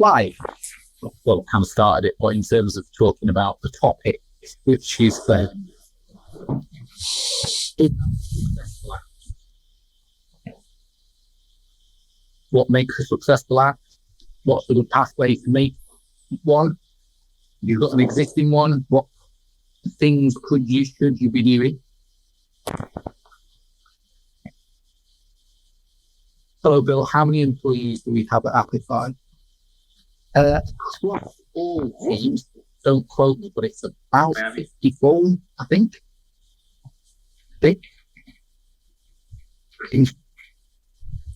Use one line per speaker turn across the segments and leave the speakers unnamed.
live. Well, kind of started it, but in terms of talking about the topic, which is what makes a successful app, what's the good pathway to make one. You've got an existing one, what things should you be doing? Hello, Bill. How many employees do we have at Applify? Across all teams, don't quote me, but it's about 54, I think.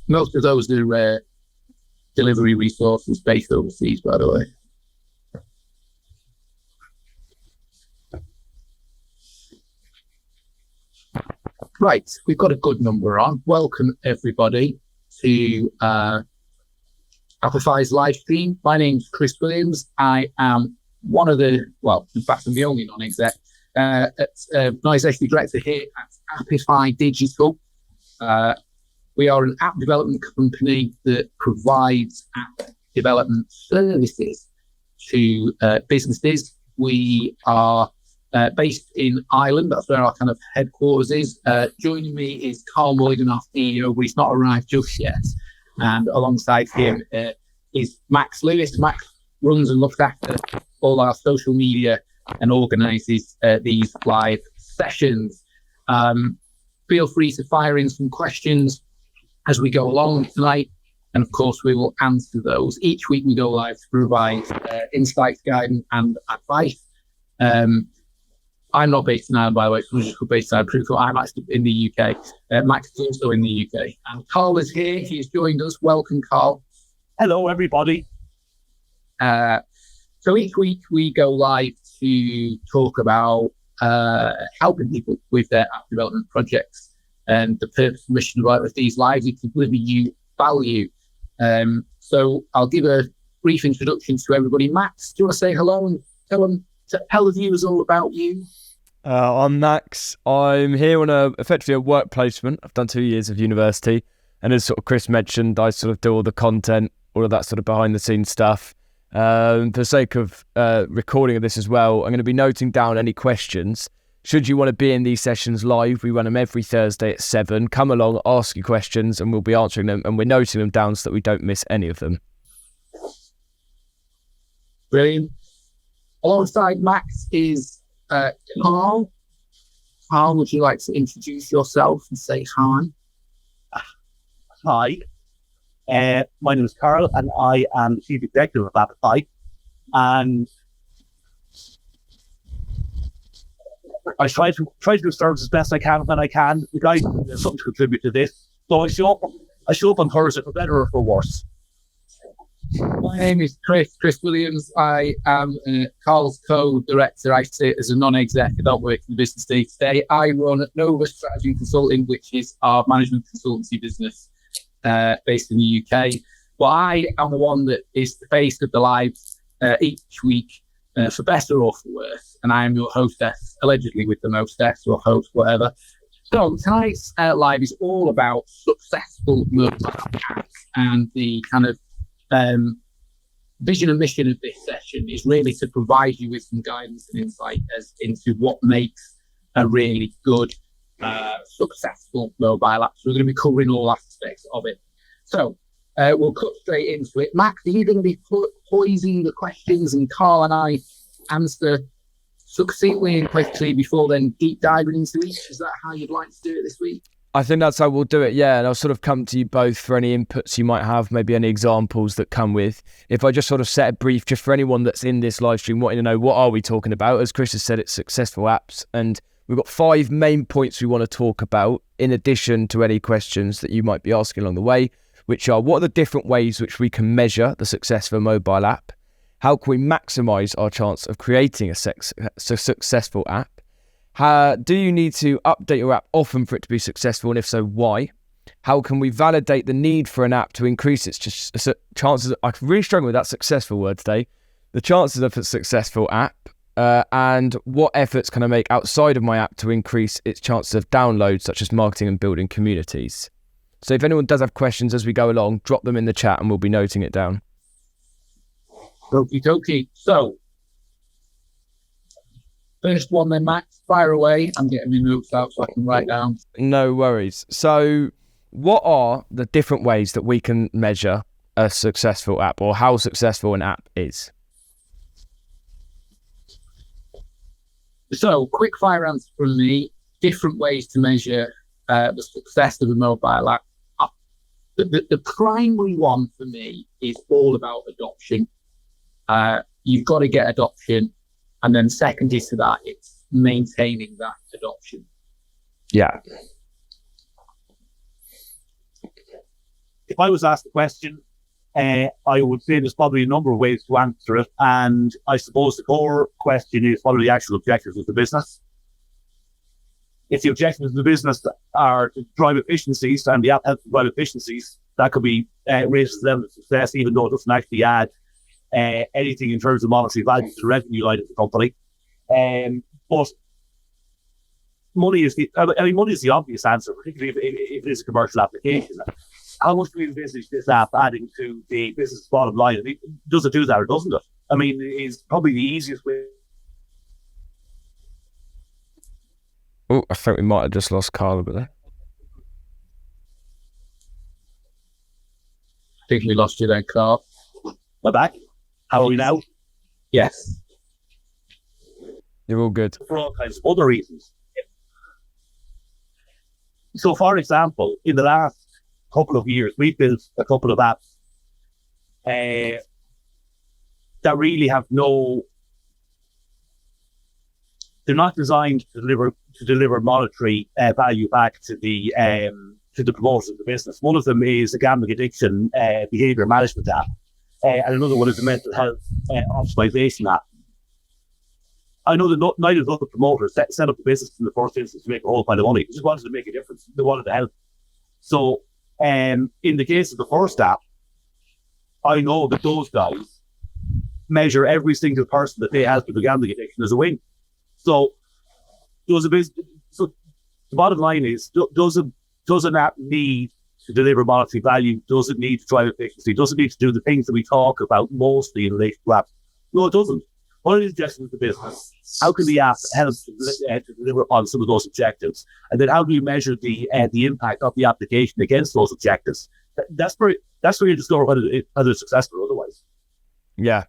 Most of those are delivery resources based overseas, by the way. Right, we've got a good number on. Welcome, everybody, to Applify's live stream. My name's Chris Williams. I am one of the, well, in fact, I'm the only non-exec, non-executive director here at Applify Digital. We are an app development company that provides app development services to businesses. We are based in Ireland. That's where our kind of headquarters is. Joining me is Carl Moyden, our CEO, but he's not arrived just yet. And alongside him is Max Lewis. Max runs and looks after all our social media and organises these live sessions. Feel free to fire in some questions as we go along tonight. And of course, we will answer those. Each week we go live to provide insights, guidance and advice. I'm not based in Ireland, by the way, so I'm just based in Ireland. I'm actually in the UK. Max is also in the UK. And Carl is here. He's joined us. Welcome, Carl.
Hello, everybody.
So each week we go live to talk about helping people with their app development projects. And the purpose and mission of these lives is to deliver you value. So I'll give a brief introduction to everybody. Max, do you want to say hello and tell the viewers all about you?
I'm Max. I'm here on effectively a work placement. I've done 2 years of university, and as sort of Chris mentioned, I sort of do all the content, all of that sort of behind the scenes stuff. For the sake of recording of this as well, I'm going to be noting down any questions. Should you want to be in these sessions live, we run them every Thursday at 7. Come along, ask your questions, and we'll be answering them, and we're noting them down so that we don't miss any of them.
Brilliant. Alongside Max is Carl. Carl, would you like to introduce yourself and say hi?
Hi. My name is Carl, and I am the Chief Executive of Applify. And I try to do service as best I can when I can. The guys have something to contribute to this. So I show up on Thursday for better or for worse.
My name is Chris Williams. I am Carl's co-director. I sit as a non-exec. I don't work in the business day-to-day. I run Nova Strategy Consulting, which is our management consultancy business based in the UK. But I am the one that is the face of the live each week, for better or for worse. And I am your hostess, allegedly with the mostess or host, whatever. So tonight's live is all about successful mobile apps, and the kind of vision and mission of this session is really to provide you with some guidance and insight as into what makes a really good, successful mobile app. So we're going to be covering all aspects of it. So we'll cut straight into it. Max, are you going to be poising the questions and Carl and I answer succinctly and quickly before then deep diving into each? Is that how you'd like to do it this week?
I think that's how we'll do it, yeah. And I'll sort of come to you both for any inputs you might have, maybe any examples that come with. If I just sort of set a brief, just for anyone that's in this live stream wanting to know what are we talking about, as Chris has said, it's successful apps. And we've got 5 main points we want to talk about, in addition to any questions that you might be asking along the way, which are: what are the different ways which we can measure the success of a mobile app? How can we maximise our chance of creating a successful app? Do you need to update your app often for it to be successful, and if so, why? How can we validate the need for an app to increase its chances? I'm really struggling with that successful word today. The chances of a successful app, and what efforts can I make outside of my app to increase its chances of download, such as marketing and building communities? So if anyone does have questions as we go along, drop them in the chat and we'll be noting it down.
Okie dokie. So, first one then, Max, fire away. I'm getting my notes out so I can write down.
No worries. So what are the different ways that we can measure a successful app, or how successful an app is?
So, quick fire answer from me. Different ways to measure the success of a mobile app. The primary one for me is all about adoption. You've got to get adoption. And then secondary to that, it's maintaining that adoption.
Yeah.
If I was asked the question, I would say there's probably a number of ways to answer it. And I suppose the core question is, what are the actual objectives of the business? If the objectives of the business are to drive efficiencies, and the app helps to drive efficiencies, that could be raised to the level of success, even though it doesn't actually add anything in terms of monetary value to the revenue line of the company. But money is the obvious answer, particularly if it is a commercial application. How much do we envisage this app adding to the business bottom line? Does it do that or doesn't it? I mean, it's probably the easiest way.
Oh, I think we might have just lost Carl a bit there.
I think we lost you there, Carl.
We're back. How are we now?
Yes.
You're all good.
For all kinds of other reasons. So, for example, in the last couple of years, we've built a couple of apps that really have they're not designed to deliver monetary value back to the promoters of the business. One of them is a gambling addiction behavior management app, and another one is a mental health optimization app. I know that neither of the other promoters set up the business in the first instance to make a whole pile of money. They just wanted to make a difference. They wanted to help. So, in the case of the first app, I know that those guys measure every single person that they help with the gambling addiction as a win. So, so the bottom line is, does an app need to deliver monetary value? Does it need to drive efficiency? Does it need to do the things that we talk about mostly in relation to apps? No, it doesn't. What are the objectives of the business? How can the app help to deliver on some of those objectives? And then how do you measure the impact of the application against those objectives? That's where you discover whether it's successful or otherwise.
Yeah.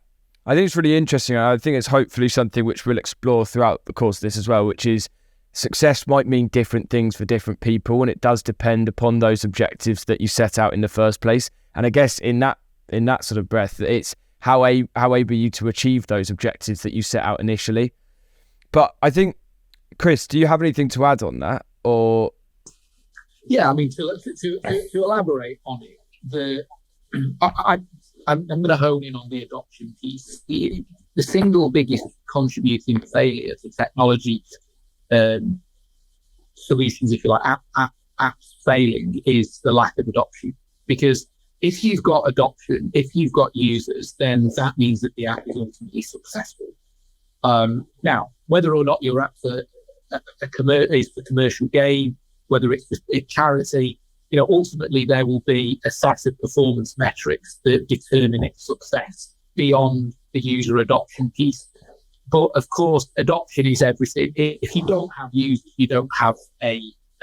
I think it's really interesting. I think it's hopefully something which we'll explore throughout the course of this as well, which is success might mean different things for different people, and it does depend upon those objectives that you set out in the first place. And I guess in that sort of breath, it's how able are you to achieve those objectives that you set out initially. But I think, Chris, do you have anything to add on that? Or
yeah, I mean, to elaborate on it, I'm going to hone in on the adoption piece. The single biggest contributing failure to technology solutions, if you like, apps failing, is the lack of adoption. Because if you've got adoption, if you've got users, then that means that the app is ultimately successful. Now, whether or not your app's is a commercial gain, whether it's a charity, ultimately there will be a set of performance metrics that determine its success beyond the user adoption piece. But of course, adoption is everything. If you don't have users, you don't have a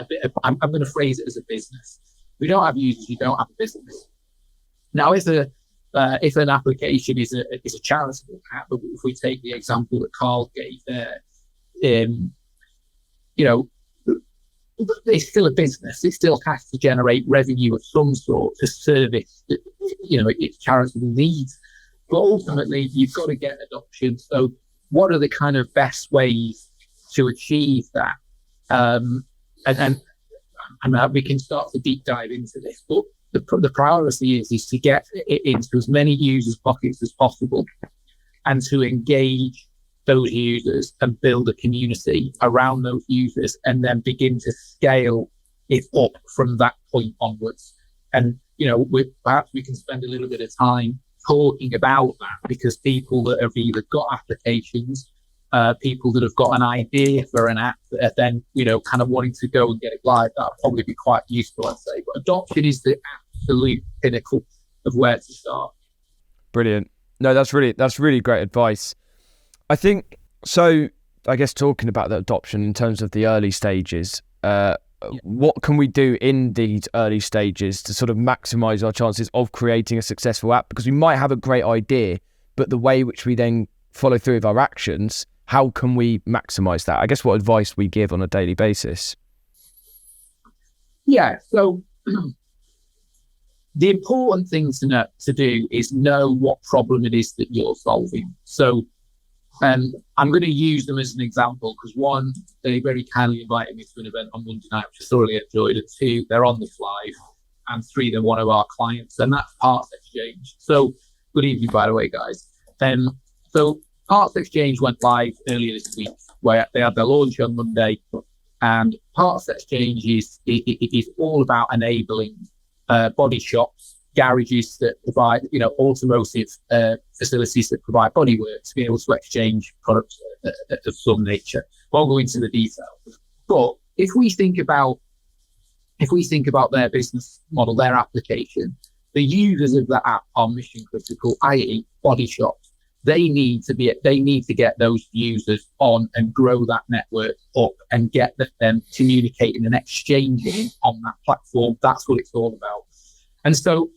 bit of, I'm going to phrase it as a business. If you don't have users, you don't have a business. Now, if an application is a charitable app, but if we take the example that Carl gave there, it's still a business. It still has to generate revenue of some sort to service, its charitable needs. But ultimately, you've got to get adoption. So, what are the kind of best ways to achieve that? And we can start to deep dive into this. But the priority is to get it into as many users' pockets as possible, and to engage those users and build a community around those users, and then begin to scale it up from that point onwards. And, perhaps we can spend a little bit of time talking about that, because people that have either got applications, people that have got an idea for an app that are then, kind of wanting to go and get it live, that'll probably be quite useful, I'd say. But adoption is the absolute pinnacle of where to start.
Brilliant. No, that's really great advice. I think so. I guess talking about the adoption in terms of the early stages, what can we do in these early stages to sort of maximize our chances of creating a successful app? Because we might have a great idea, but the way which we then follow through with our actions, how can we maximize that? I guess what advice we give on a daily basis.
Yeah. So the important thing to do is know what problem it is that you're solving. So I'm going to use them as an example because one, they very kindly invited me to an event on Monday night, which I thoroughly enjoyed. And two, they're on the fly. And three, they're one of our clients, and that's Parts Exchange. So good evening, by the way, guys. So Parts Exchange went live earlier this week, where they had their launch on Monday. And Parts Exchange is all about enabling body shops, garages that provide, automotive facilities that provide bodywork to be able to exchange products of some nature. Won't go into the details, but if we think about their business model, their application, the users of that app are mission critical, i.e., body shops. They need to get those users on and grow that network up and get them communicating and exchanging on that platform. That's what it's all about. And so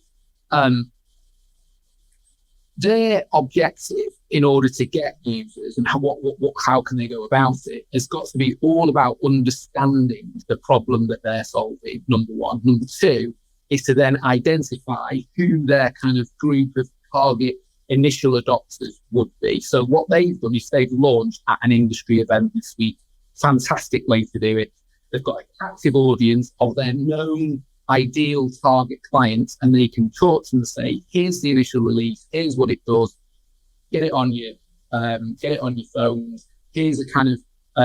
their objective in order to get users and how can they go about it has got to be all about understanding the problem that they're solving, number one. Number two is to then identify who their kind of group of target initial adopters would be. So what they've done is they've launched at an industry event this week. Fantastic way to do it. They've got an active audience of their known ideal target clients, and they can talk to them and say, here's the initial release, here's what it does, get it on your phones, here's a kind of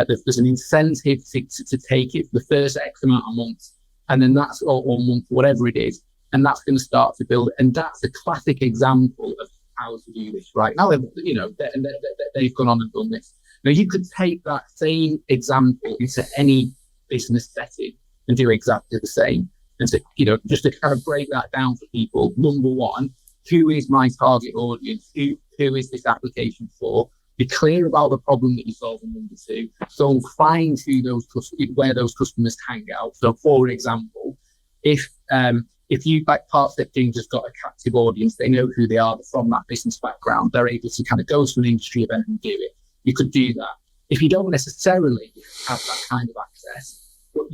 there's an incentive to take it for the first X amount of months, and then that's or month, whatever it is, and that's going to start to build. And that's a classic example of how to do this right now. They've gone on and done this. Now you could take that same example into any business setting and do exactly the same. And so, just to kind of break that down for people, number one, who is my target audience? Who is this application for? Be clear about the problem that you're solving. Number two, so find where those customers hang out. So, for example, if you, like, Parts Exchange has got a captive audience, they know who they are, they're from that business background, they're able to kind of go to an industry event and do it. You could do that. If you don't necessarily have that kind of access, but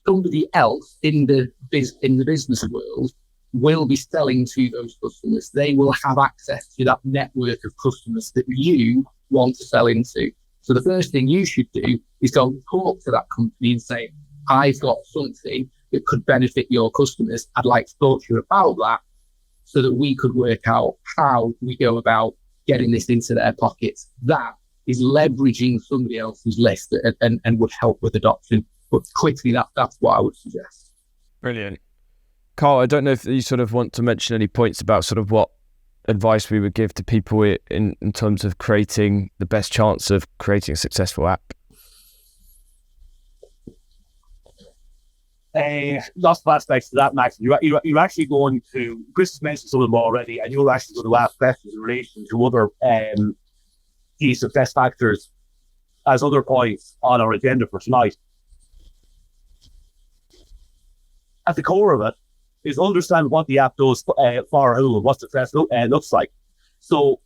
somebody else in the business world will be selling to those customers. They will have access to that network of customers that you want to sell into. So the first thing you should do is go and talk to that company and say, I've got something that could benefit your customers. I'd like to talk to you about that so that we could work out how we go about getting this into their pockets. That is leveraging somebody else's list and would help with adoption. But quickly, that's what I would suggest.
Brilliant. Carl, I don't know if you sort of want to mention any points about sort of what advice we would give to people in terms of creating the best chance of creating a successful app.
Lots of aspects to that, Max. You're actually going to, Chris has mentioned some of them already, and you're actually going to ask questions in relation to other key success factors as other points on our agenda for tonight. At the core of it is understand what the app does for who and what success looks like. So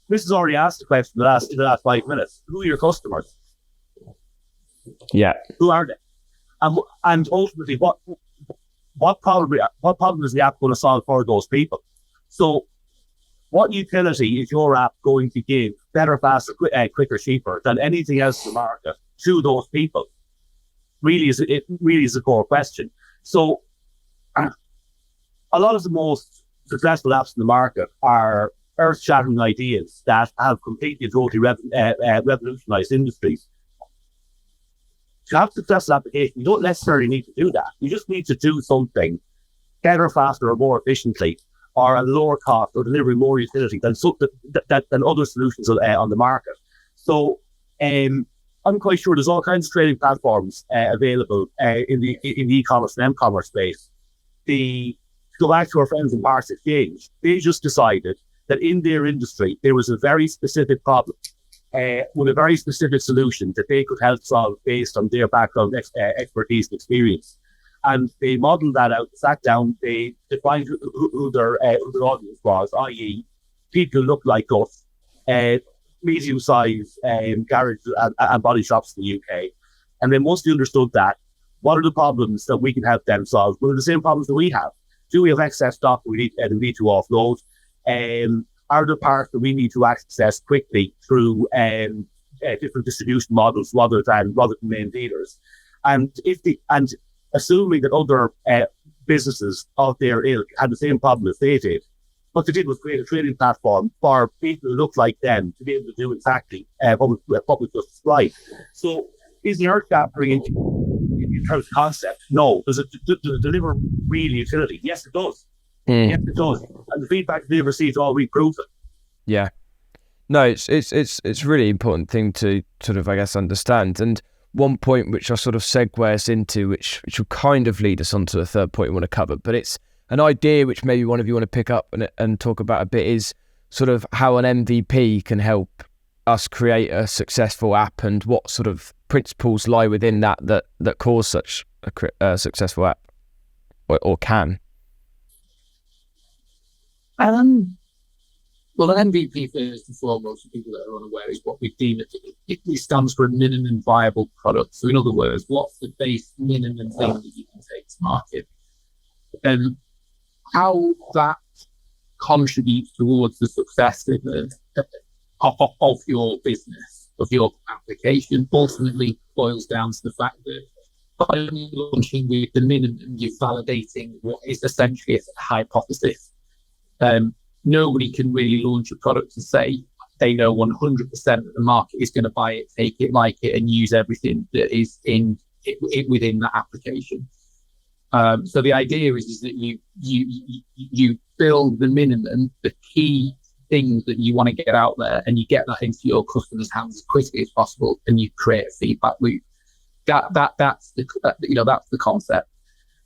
Chris has already asked the question in the last 5 minutes. Who are your customers?
Yeah.
Who are they? And ultimately, what problem is the app going to solve for those people? So what utility is your app going to give better, faster, quicker, cheaper than anything else in the market to those people? It really is a core question. So a lot of the most successful apps in the market are earth-shattering ideas that have completely and totally revolutionized industries. To have a successful application, you don't necessarily need to do that. You just need to do something better, faster, or more efficiently, or at a lower cost, or delivering more utility than other solutions on the market. So I'm quite sure there's all kinds of trading platforms available in the e-commerce and m-commerce space. To go back to our friends in Parts Exchange, they just decided that in their industry, there was a very specific problem with a very specific solution that they could help solve based on their background, expertise, and experience. And they modeled that out, sat down, they defined who their audience was, i.e., people who look like us, medium-sized garages and body shops in the UK. And they mostly understood that. What are the problems that we can help them solve? What are the same problems that we have? Do we have excess stock we need to offload? Are there parts that we need to access quickly through different distribution models rather than main dealers? And assuming that other businesses of their ilk had the same problem as they did, what they did was create a trading platform for people who look like them to be able to do exactly what we just described. So is the earth gap bringing in terms of concept? No. Does it deliver real utility? Yes, it does. Yes, it does. And the feedback they receive all reprove it.
Yeah. No, it's really important thing to sort of, I guess, understand. And one point which I'll sort of segue us into, which will kind of lead us on to the third point we want to cover, but it's an idea which maybe one of you want to pick up and talk about a bit, is sort of how an MVP can help us create a successful app, and what sort of principles lie within that cause such a successful app, or can.
Well, an MVP, first and foremost, for people that are unaware, is what we deem it. It stands for a minimum viable product. So in other words, what's the base minimum thing that you can take to market? And how that contributes towards the success of your business, of your application, ultimately boils down to the fact that by only launching with the minimum, you're validating what is essentially a hypothesis. Nobody can really launch a product and say they know 100% that the market is going to buy it, take it, like it, and use everything that is in it within that application. So the idea is that you build the minimum, the key things that you want to get out there, and you get that into your customers' hands as quickly as possible, and you create a feedback loop. That's the concept,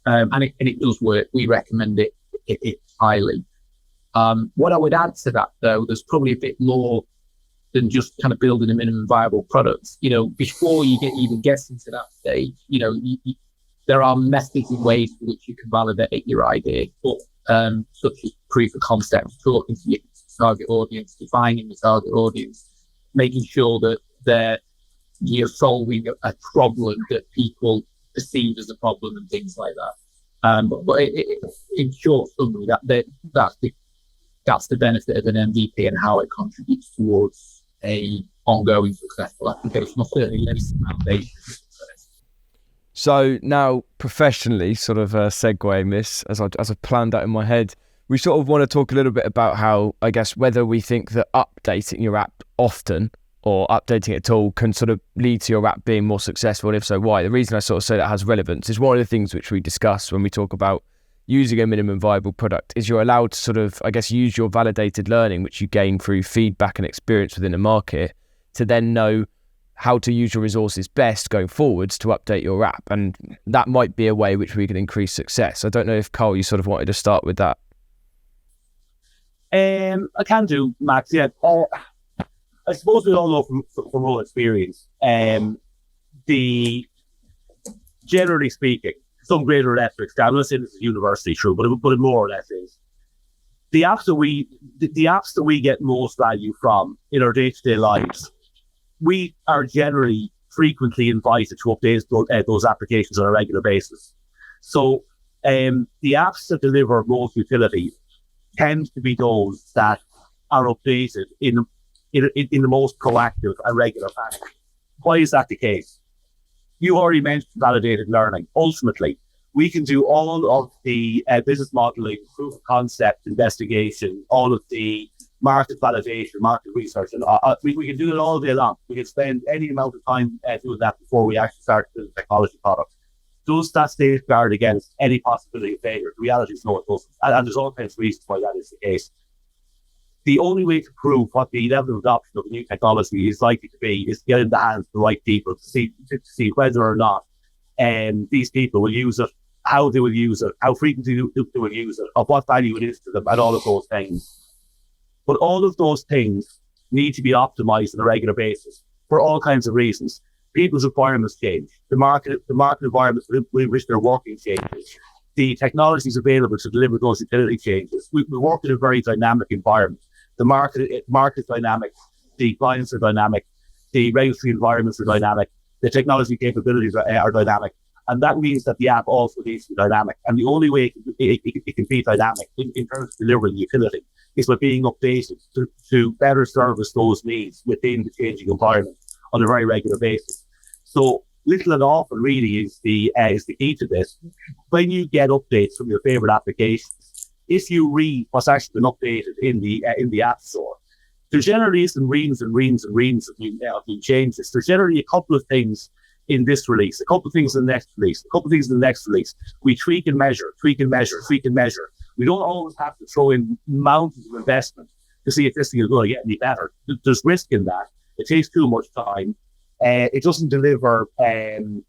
and it does work. We recommend it highly. What I would add to that, though, there's probably a bit more than just kind of building a minimum viable product. Before you even get into that stage, there are methods and ways in which you can validate your idea, such as proof of concept, talking to your target audience, defining the target audience, making sure that you're solving a problem that people perceive as a problem and things like that. But in short summary, that's the benefit of an MVP and how it contributes towards a ongoing successful application, or certainly lays the foundation.
So now, professionally, sort of segueing this, as I planned that in my head, we sort of want to talk a little bit about how, I guess, whether we think that updating your app often or updating it at all can sort of lead to your app being more successful, and if so, why? The reason I sort of say that has relevance is one of the things which we discuss when we talk about using a minimum viable product is you're allowed to sort of, I guess, use your validated learning, which you gain through feedback and experience within the market, to then know how to use your resources best going forwards to update your app. And that might be a way which we can increase success. I don't know if, Carl, you sort of wanted to start with that.
I can do, Max, yeah. I suppose we all know from all experience, generally speaking, some greater or less extent, I'm not saying this is universally true, but it more or less is. The apps that we get most value from in our day-to-day lives, we are generally frequently invited to update those applications on a regular basis. So the apps that deliver most utility tend to be those that are updated in the most proactive and regular fashion. Why is that the case? You already mentioned validated learning. Ultimately, we can do all of the business modeling, proof of concept, investigation, all of the market validation, market research, and we can do it all day long. We can spend any amount of time doing that before we actually start the technology product. Does that safeguard against any possibility of failure? The reality is no, it doesn't. And there's all kinds of reasons why that is the case. The only way to prove what the level of adoption of new technology is likely to be is to get in the hands of the right people to see whether or not these people will use it, how they will use it, how frequently they will use it, of what value it is to them, and all of those things. But all of those things need to be optimized on a regular basis for all kinds of reasons. People's requirements change. The market environment in which they're working changes. The technologies available to deliver those utility changes. We work in a very dynamic environment. The market dynamic, the clients are dynamic, the regulatory environments are dynamic, the technology capabilities are dynamic. And that means that the app also needs to be dynamic. And the only way it can be dynamic in terms of delivering utility is by being updated to better service those needs within the changing environment on a very regular basis. So little and often really is the key to this. When you get updates from your favorite applications, if you read what's actually been updated in the App Store, there generally isn't reams and reams and reams of new changes. There's generally a couple of things in this release, a couple of things in the next release, a couple of things in the next release. We tweak and measure. We don't always have to throw in mountains of investment to see if this thing is going to get any better. There's risk in that. It takes too much time. It doesn't deliver value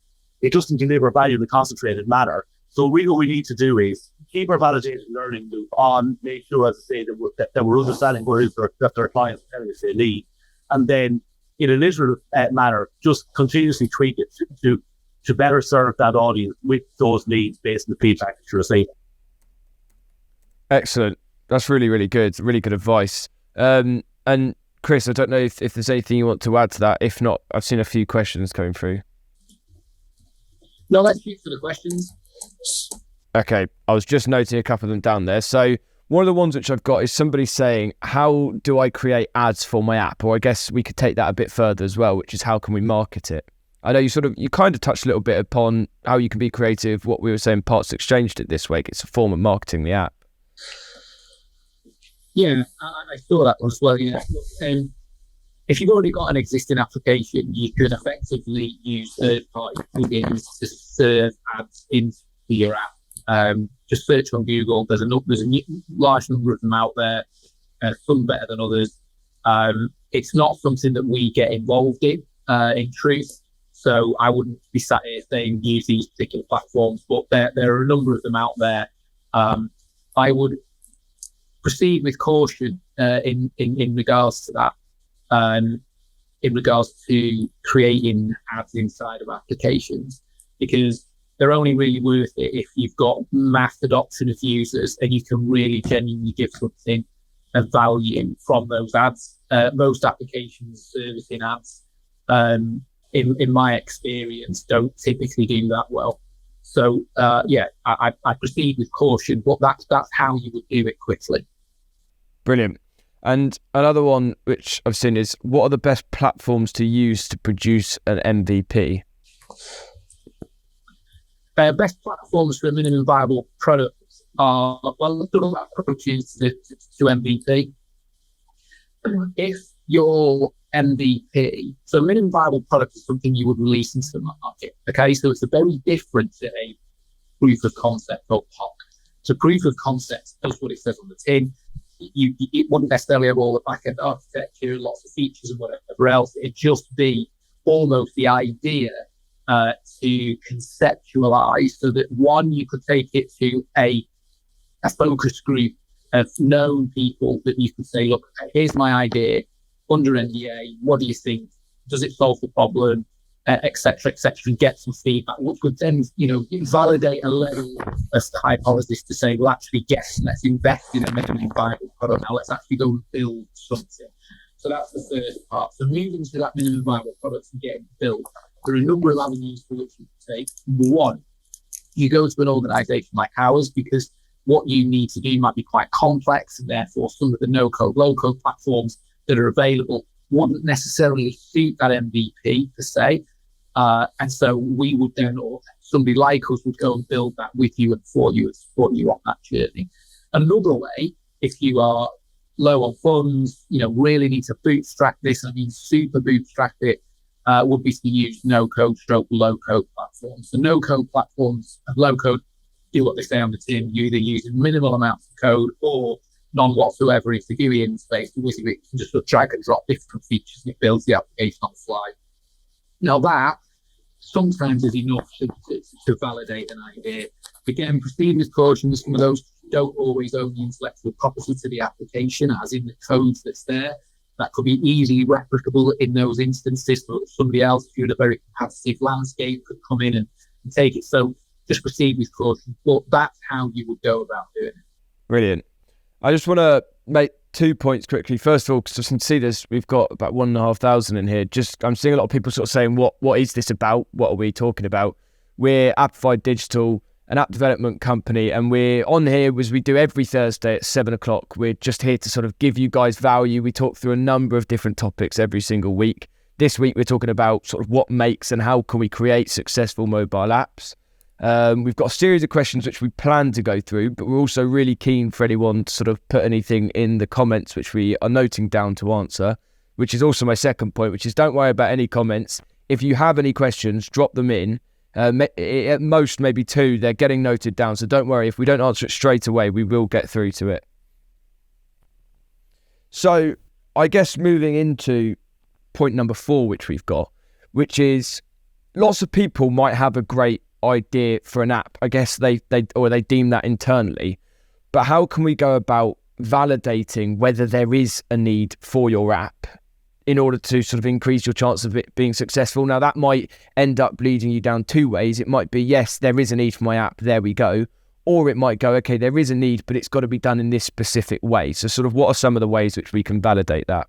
in a concentrated manner. So really what we need to do is keep our validated learning loop on, make sure, as I say, that we're understanding what it is that our clients are telling us they need. And then in an iterative manner, just continuously tweak it to better serve that audience with those needs based on the feedback that you're receiving.
Excellent. That's really, really good. Really good advice. And Chris, I don't know if there's anything you want to add to that. If not, I've seen a few questions coming through.
No, let's shoot for the questions.
Okay, I was just noting a couple of them down there. So one of the ones which I've got is somebody saying, how do I create ads for my app? Or I guess we could take that a bit further as well, which is how can we market it? I know you kind of touched a little bit upon how you can be creative. What we were saying, Parts Exchanged it this week. It's a form of marketing the app.
Yeah, I saw that as well. Yeah, if you've already got an existing application, you can effectively use third-party plugins to serve ads into your app. Just search on Google. There's a large number of them out there. Some better than others. It's not something that we get involved in truth. So I wouldn't be sat here saying use these particular platforms, but there are a number of them out there. I would proceed with caution in regards to that. In regards to creating ads inside of applications, because they're only really worth it if you've got mass adoption of users and you can really genuinely give something of value from those ads. Most applications servicing ads, in my experience, don't typically do that well. So I proceed with caution, but that's how you would do it quickly.
Brilliant. And another one which I've seen is, what are the best platforms to use to produce an MVP?
Best platforms for a minimum viable product are, well, there are approaches to MVP. If your MVP, so a minimum viable product is something you would release into the market. Okay, so it's a very different to a proof of concept or POC. So proof of concept is what it says on the tin. It wouldn't necessarily have all the back-end architecture, lots of features and whatever else. It'd just be almost the idea to conceptualize so that, one, you could take it to a focus group of known people that you could say, look, here's my idea under NDA. What do you think? Does it solve the problem? Et cetera, and get some feedback, which would then, validate a level of hypothesis to say, well, actually, yes, let's invest in a minimum viable product. Now let's actually go and build something. So that's the first part. So moving to that minimum viable product and getting built, there are a number of avenues for which you can take. Number one, you go to an organization like ours, because what you need to do might be quite complex, and therefore some of the no-code, low-code platforms that are available wouldn't necessarily suit that MVP per se. And so we would then, or somebody like us would go and build that with you and for you and support you on that journey. Another way, if you are low on funds, really need to bootstrap this, super bootstrap it, would be to use no-code stroke low-code platforms. The no-code platforms and low-code do what they say on the tin. You either use minimal amounts of code or none whatsoever. If the GUI interface, the WYSIWYG can just drag and drop different features and it builds the application on the fly. Now that sometimes is enough to validate an idea. Again, proceed with caution. Some of those don't always own the intellectual property to the application, as in the code that's there. That could be easily replicable in those instances, but somebody else who had a very competitive landscape could come in and take it. So just proceed with caution. But that's how you would go about doing it.
Brilliant. I just want to make 2 points quickly. First of all, because I can see we've got about 1,500 in here. I'm seeing a lot of people sort of saying, what is this about? What are we talking about? We're Appify Digital, an app development company, and we're on here as we do every Thursday at 7:00. We're just here to sort of give you guys value. We talk through a number of different topics every single week. This week, we're talking about sort of what makes and how can we create successful mobile apps. We've got a series of questions which we plan to go through, but we're also really keen for anyone to sort of put anything in the comments which we are noting down to answer, which is also my second point, which is don't worry about any comments. If you have any questions, drop them in. At most, maybe 2, they're getting noted down. So don't worry, if we don't answer it straight away, we will get through to it. So I guess moving into point number 4, which we've got, which is lots of people might have a great idea for an app. I guess they deem that internally, but how can we go about validating whether there is a need for your app in order to sort of increase your chance of it being successful? Now that might end up leading you down 2 ways. It might be, yes, there is a need for my app, there we go. Or it might go, okay, there is a need, but it's got to be done in this specific way. So sort of what are some of the ways which we can validate that?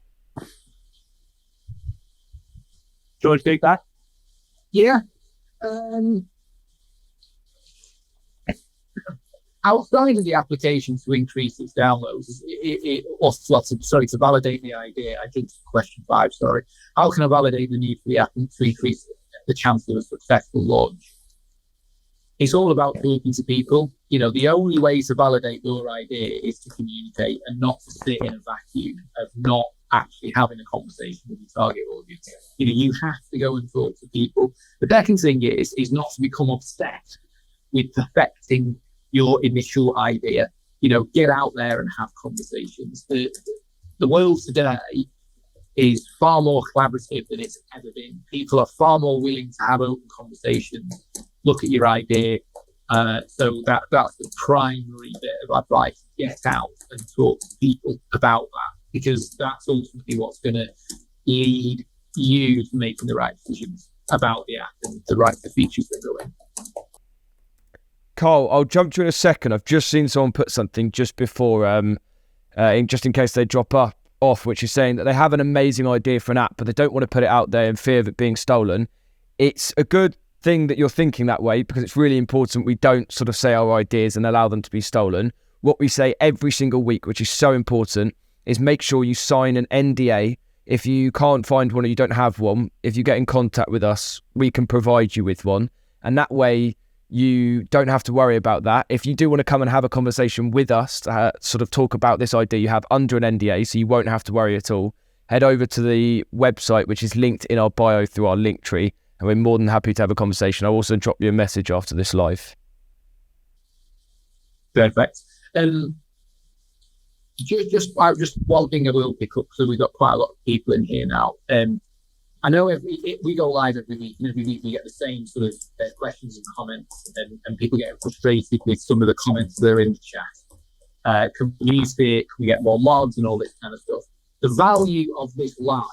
George, take that?
Yeah. Outside of the application to increase its downloads, to validate the idea, I think question 5, how can I validate the need for the app to increase the chance of a successful launch? It's all about talking to people. The only way to validate your idea is to communicate and not to sit in a vacuum of not actually having a conversation with your target audience. You have to go and talk to people. The second thing is not to become obsessed with perfecting your initial idea. Get out there and have conversations. The world today is far more collaborative than it's ever been. People are far more willing to have open conversations, look at your idea. So that's the primary bit of advice. Get out and talk to people about that, because that's ultimately what's going to lead you to making the right decisions about the app and the features that go in.
Carl, I'll jump to you in a second. I've just seen someone put something just before, just in case they drop off, which is saying that they have an amazing idea for an app, but they don't want to put it out there in fear of it being stolen. It's a good thing that you're thinking that way, because it's really important we don't sort of say our ideas and allow them to be stolen. What we say every single week, which is so important, is make sure you sign an NDA. If you can't find one or you don't have one, if you get in contact with us, we can provide you with one. And that way, you don't have to worry about that. If you do want to come and have a conversation with us to sort of talk about this idea you have under an NDA, so you won't have to worry at all, head over to the website, which is linked in our bio through our link tree, and we're more than happy to have a conversation. I'll also drop you a message after this live.
Perfect. Just one thing I will pick up, so we've got quite a lot of people in here now. I know we go live every week, and every week we get the same sort of questions and comments, and people get frustrated with some of the comments that are in the chat. Can we use it? Can we get more mods and all this kind of stuff? The value of this live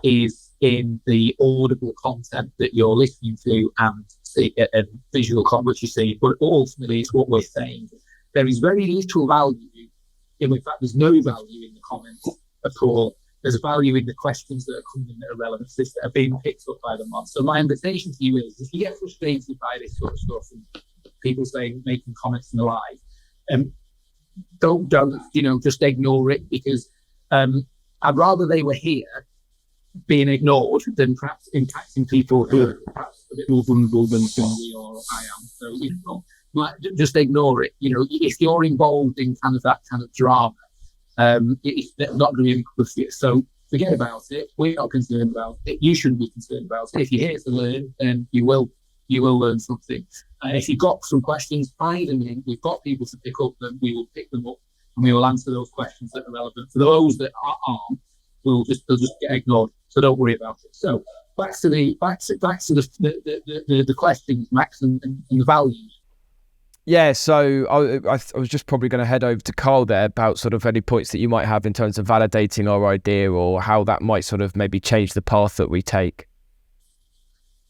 is in the audible content that you're listening to and visual content which you see, but ultimately it's what we're saying. There is very little value, in fact, there's no value in the comments at all. There's value in the questions that are coming in that are relevant to this, that are being picked up by the mod. So my invitation to you is, if you get frustrated by this sort of stuff and people saying, making comments in the live, don't just ignore it, because I'd rather they were here being ignored than perhaps impacting people who are perhaps a bit more vulnerable than we or I am. So just ignore it. If you're involved in kind of that kind of drama, it's not really good for you. So forget about it. We're not concerned about it. You shouldn't be concerned about it. If you're here to learn, then you will learn something. If you've got some questions, find them in. We've got people to pick up them. We will pick them up and we will answer those questions that are relevant. For those that aren't, they'll just get ignored. So don't worry about it. So back to the questions, Max, and the values.
Yeah, so I was just probably going to head over to Carl there about sort of any points that you might have in terms of validating our idea or how that might sort of maybe change the path that we take.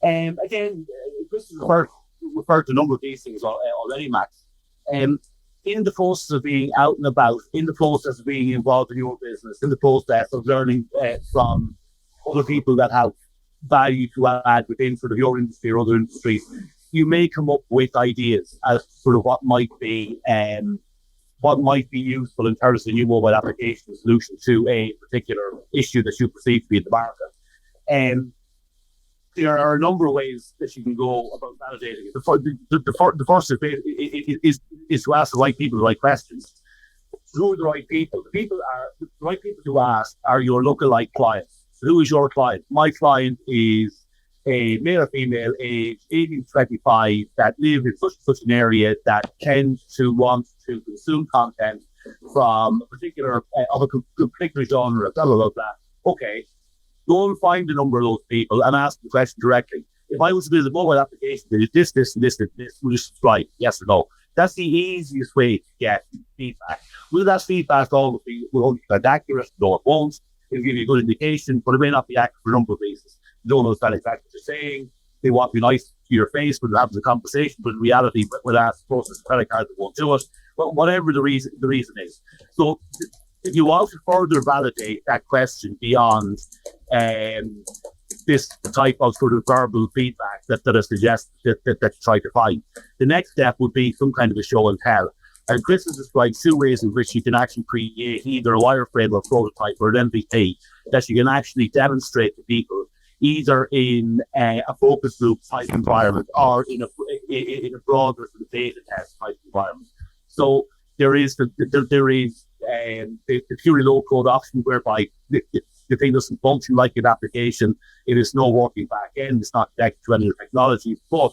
Again, Chris has referred to a number of these things already, Max. In the process of being out and about, in the process of being involved in your business, in the process of learning from other people that have value to add within sort of your industry or other industries, you may come up with ideas as to sort of what might be useful in terms of a new mobile application solution to a particular issue that you perceive to be in the market. And there are a number of ways that you can go about validating it. The first is to ask the right people the right questions. Who are the right people? The right people to ask are your lookalike clients. So who is your client? My client is a male or female, age 18 to 25, that live in such an area that tends to want to consume content from a particular genre, blah, blah, blah, blah. Okay, go and find a number of those people and ask the question directly. If I was to build a mobile application, this, will you subscribe? Yes or no? That's the easiest way to get feedback. Will that feedback always be accurate? No, it won't. It'll give you a good indication, but it may not be accurate for a number of reasons. They don't understand exactly what you're saying. They want to be nice to your face when they're having a conversation, but in reality, when asked to process a credit card, they won't do it. But whatever the reason is. So if you want to further validate that question beyond this type of sort of verbal feedback that I suggest that you try to find, the next step would be some kind of a show and tell. And Chris has described two ways in which you can actually create either a wireframe or prototype or an MVP that you can actually demonstrate to people, either in a focus group type environment or in a broader sort of data test type environment. So there is the purely low code option whereby the thing doesn't function like an application. It is no working back end. It's not connected to any technology, but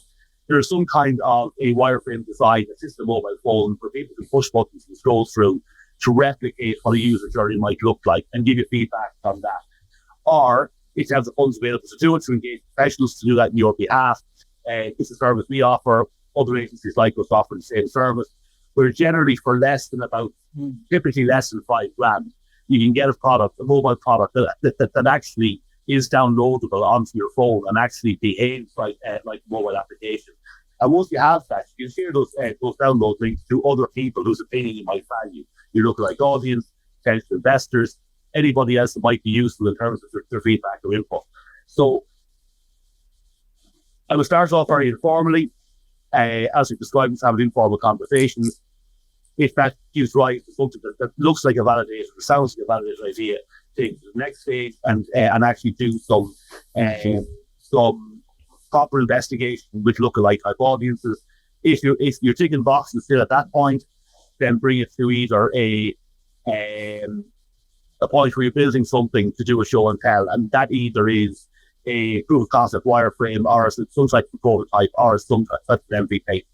there's some kind of a wireframe design that sits on a mobile phone for people to push buttons and scroll through to replicate what a user journey might look like and give you feedback on that. Or it has the funds available to do it, to engage professionals to do that on your behalf. It's a service we offer. Other agencies like us offer the same service. Where generally for typically less than $5,000, you can get a mobile product that actually is downloadable onto your phone and actually behaves like a mobile application. And once you have that, you can share those download links to other people whose opinion you might value. Your lookalike audience, potential investors, anybody else that might be useful in terms of their feedback or input. So I will start off very informally, as we described, having informal conversations. If that gives rise to something that looks like a validated or sounds like a validated idea, take to the next stage and actually do some proper investigation with lookalike type audiences. If you're ticking boxes still at that point, then bring it to either a point where you're building something to do a show and tell, and that either is a proof of concept wireframe or some type of prototype or some type of MVP.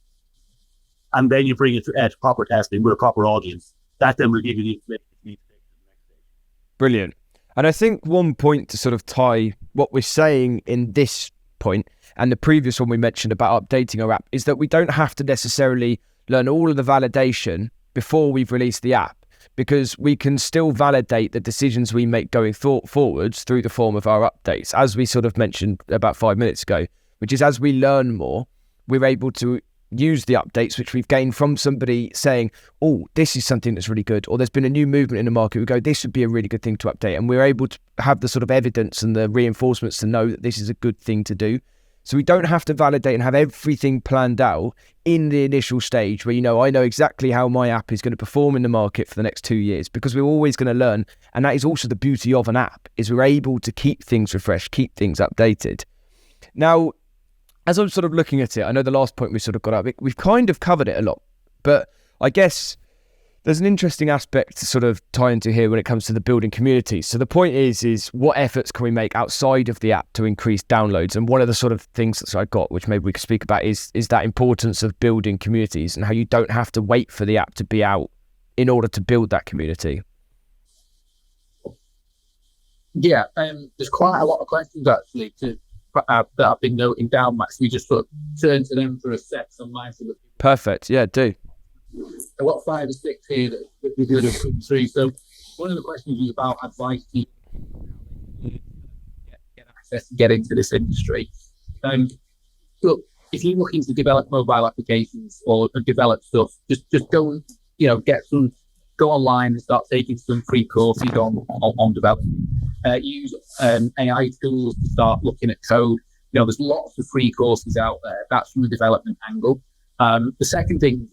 And then you bring it to proper testing with a proper audience. That then will give you the information you need to take to the next stage.
Brilliant. And I think one point to sort of tie what we're saying in this point and the previous one we mentioned about updating our app is that we don't have to necessarily learn all of the validation before we've released the app, because we can still validate the decisions we make going forwards through the form of our updates, as we sort of mentioned about 5 minutes ago, which is as we learn more, we're able to use the updates which we've gained from somebody saying, oh, this is something that's really good, or there's been a new movement in the market, we go, this would be a really good thing to update, and we're able to have the sort of evidence and the reinforcements to know that this is a good thing to do. So we don't have to validate and have everything planned out in the initial stage where, I know exactly how my app is going to perform in the market for the next 2 years, because we're always going to learn. And that is also the beauty of an app, is we're able to keep things refreshed, keep things updated. Now, as I'm sort of looking at it, I know the last point we sort of got up, we've kind of covered it a lot, but I guess there's an interesting aspect to sort of tie into here when it comes to the building communities. So the point is what efforts can we make outside of the app to increase downloads? And one of the sort of things that I got, which maybe we could speak about, is that importance of building communities and how you don't have to wait for the app to be out in order to build that community.
Yeah, there's quite a lot of questions actually to that I've been noting down, Max. We just sort of turn to them for a set. So mindful of.
Perfect. Yeah, do.
I've got 5 or 6 here that we're going to come through. So one of the questions is about advice to get access to get into this industry. Look, if you're looking to develop mobile applications or develop stuff, just go and go online and start taking some free courses on development. Use AI tools to start looking at code. There's lots of free courses out there. That's from the development angle. The second thing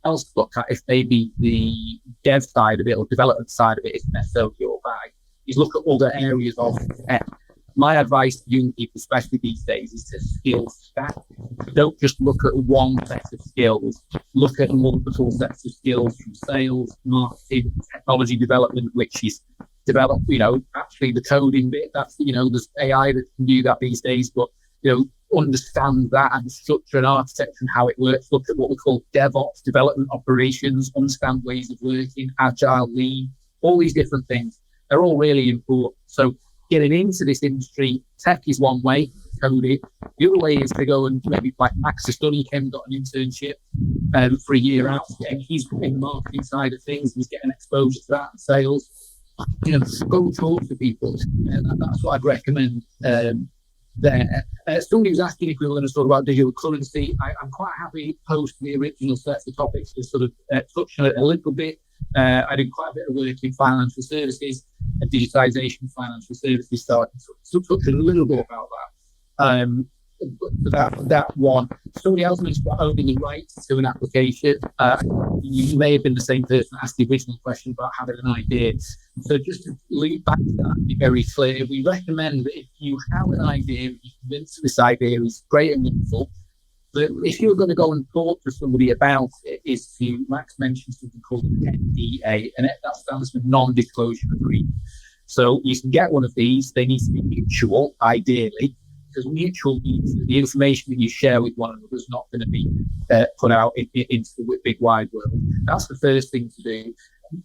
else to look at, if maybe the dev side of it or development side of it isn't necessarily your bag, is look at other areas of tech. My advice to young people, especially these days, is to skill stack. Don't just look at one set of skills. Look at multiple sets of skills from sales, marketing, technology development, which is develop, actually the coding bit. That's, there's AI that can do that these days, but, understand that and structure and architecture and how it works. Look at what we call DevOps, development operations, understand ways of working, agile, lean, all these different things. They're all really important. So getting into this industry, tech is one way, code it. The other way is to go and maybe like Max has done, he came and got an internship for a year out. He's in the marketing side of things. He's getting exposure to that and sales. Go talk to people. That's what I'd recommend there. Somebody was asking if we were going to talk about digital currency. I'm quite happy post the original set of topics to sort of touch on it a little bit. I did quite a bit of work in financial services and digitization of financial services, so I can touch a little bit about that. That one. Somebody else mentioned about owning the right to an application. You may have been the same person that asked the original question about having an idea. So just to lead back to that and be very clear, we recommend that if you have an idea, you're convinced this idea is great and meaningful, that if you're going to go and talk to somebody about it, is to, Max mentioned something called an NDA, and that stands for non-disclosure agreement. So you can get one of these. They need to be mutual, ideally, because mutual means that the information that you share with one another is not going to be put out into the big wide world. That's the first thing to do.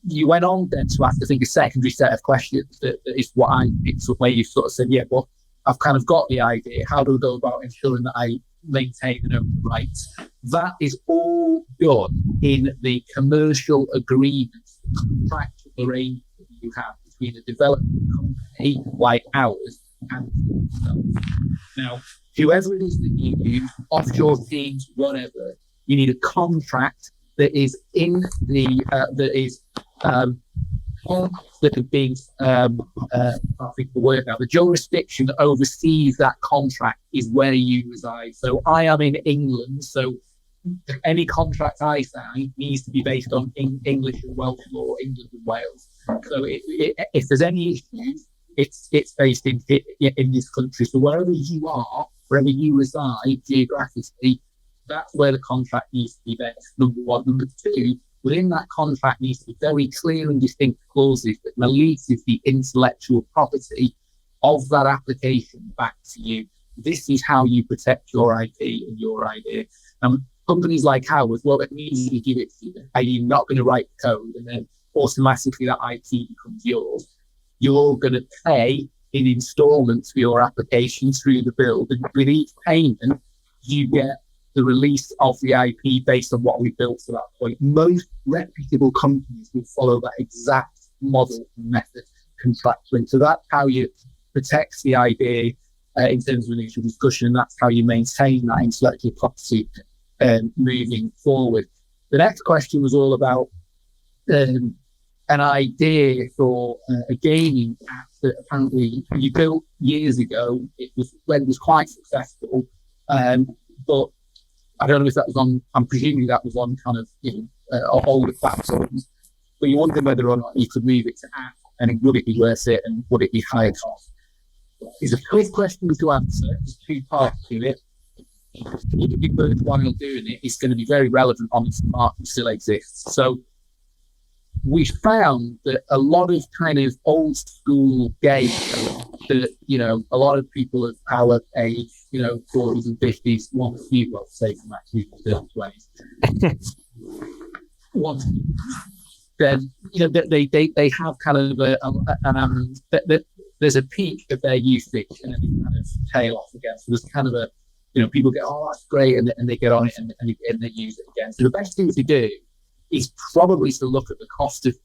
You went on then to ask, I think, a secondary set of questions that is what I picked up, where you sort of said, yeah, well, I've kind of got the idea. How do I go about ensuring that I maintain and own the rights? That is all done in the commercial agreements, the contractual arrangement that you have between a development company like ours and yourself. Now, whoever it is that you use, offshore teams, whatever, you need a contract that is in the I think the word now, the jurisdiction that oversees that contract is where you reside. So I am in England, so any contract I sign needs to be based on English and Welsh law, England and Wales. So if there's any issues, it's based in this country. So wherever you are, wherever you reside geographically, that's where the contract needs to be based, number one. Number two, within that contract needs to be very clear and distinct clauses that releases the intellectual property of that application back to you. This is how you protect your IP and your idea. Companies like ours, well, it means you give it to you. Are you not going to write the code and then automatically that IP becomes yours? You're going to pay in installments for your application through the build. And with each payment, you get the release of the IP based on what we built to that point. Most reputable companies will follow that exact model and method contractually. So that's how you protect the idea in terms of initial discussion, and that's how you maintain that intellectual property moving forward. The next question was all about an idea for a gaming app that apparently you built years ago. It was quite successful, but I don't know if that was on, I'm presuming that was on kind of, older platforms, but you wonder whether or not you could move it to app, and would it be worth it, and would it be higher cost? It's a quick question to answer. There's two parts to it. If you worthwhile doing it, it's going to be very relevant on if the market still exists. So we found that a lot of kind of old school games that, a lot of people of our age, 40s and 50s, want to, well, say from actually the 20s, then, they have kind of there's a peak of their usage and then it kind of tail off again. So there's kind of a, people get, oh, that's great, and they get on it and they use it again. So the best thing to do is probably to look at the cost of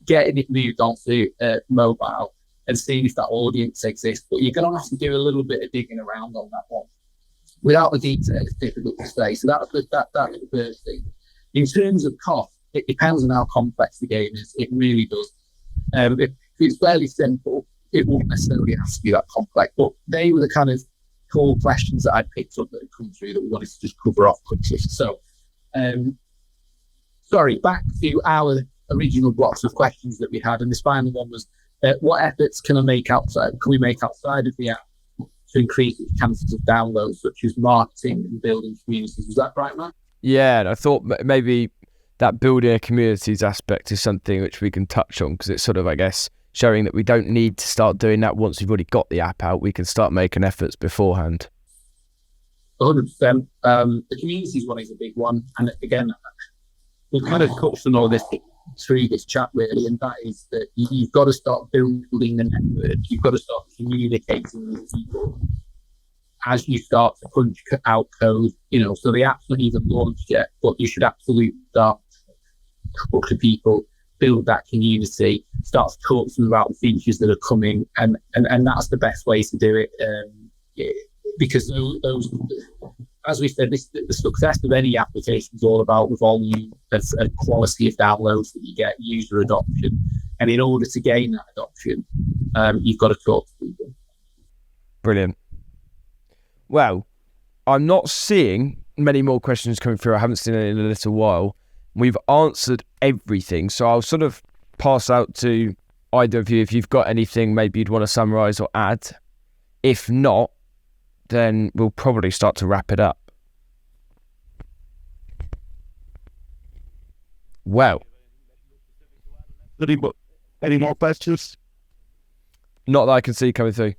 getting it moved onto mobile and seeing if that audience exists. But you're going to have to do a little bit of digging around on that one. Without the detail, it's difficult to say. So that's the first thing. In terms of cost, it depends on how complex the game is. It really does. If it's fairly simple, it won't necessarily have to be that complex. But they were the kind of core questions that I picked up that had come through that we wanted to just cover off quickly. So, back to our original blocks of questions that we had, and this final one was, what efforts can we make outside of the app to increase its chances of downloads, such as marketing and building communities? Was that right, Matt?
Yeah, and I thought maybe that building a communities aspect is something which we can touch on, because it's sort of, I guess, showing that we don't need to start doing that once we've already got the app out. We can start making efforts beforehand.
100%. The communities one is a big one. And again, we've kind of touched on all this through this chat, really, and that is that you've got to start building the network. You've got to start communicating with people as you start to punch out code. So the app's not even launched yet, but you should absolutely start to talk to people, build that community, start to talk to them about the features that are coming, and that's the best way to do it. Because those, as we said, the success of any application is all about the volume and quality of downloads that you get, user adoption. And in order to gain that adoption, you've got to talk to people.
Brilliant. Well, I'm not seeing many more questions coming through. I haven't seen it in a little while. We've answered everything. So I'll sort of pass out to either of you if you've got anything maybe you'd want to summarize or add. If not, then we'll probably start to wrap it up. Well,
Any more questions?
Not that I can see coming through.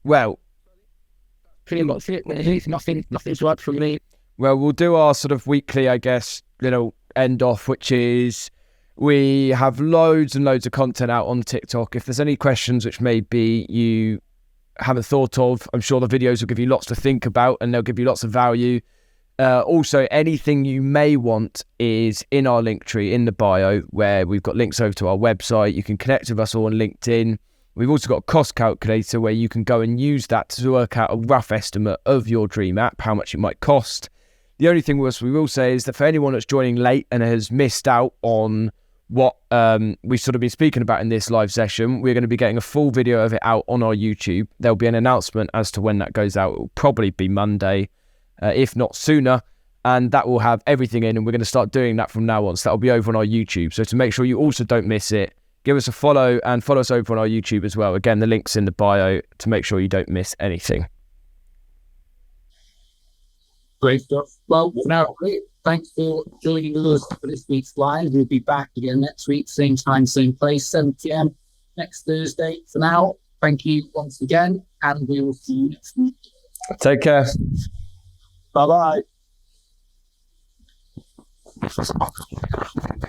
Well,
pretty much it. Nothing's right from me.
Well, we'll do our sort of weekly, I guess, end off, which is we have loads and loads of content out on TikTok. If there's any questions which maybe you haven't thought of, I'm sure the videos will give you lots to think about and they'll give you lots of value. Also, anything you may want is in our link tree in the bio, where we've got links over to our website. You can connect with us all on LinkedIn. We've also got a cost calculator where you can go and use that to work out a rough estimate of your dream app, how much it might cost. The only thing we will say is that for anyone that's joining late and has missed out on what we've sort of been speaking about in this live session, we're going to be getting a full video of it out on our YouTube. There'll be an announcement as to when that goes out. It will probably be Monday, if not sooner, and that will have everything in, and we're going to start doing that from now on. So that'll be over on our YouTube. So to make sure you also don't miss it, give us a follow and follow us over on our YouTube as well. Again, the link's in the bio to make sure you don't miss anything.
Great stuff. Well, now, thanks for joining us for this week's live. We'll be back again next week, same time, same place, 7 p.m. next Thursday. For now, thank you once again, and we will see you next week.
Take care.
Bye-bye.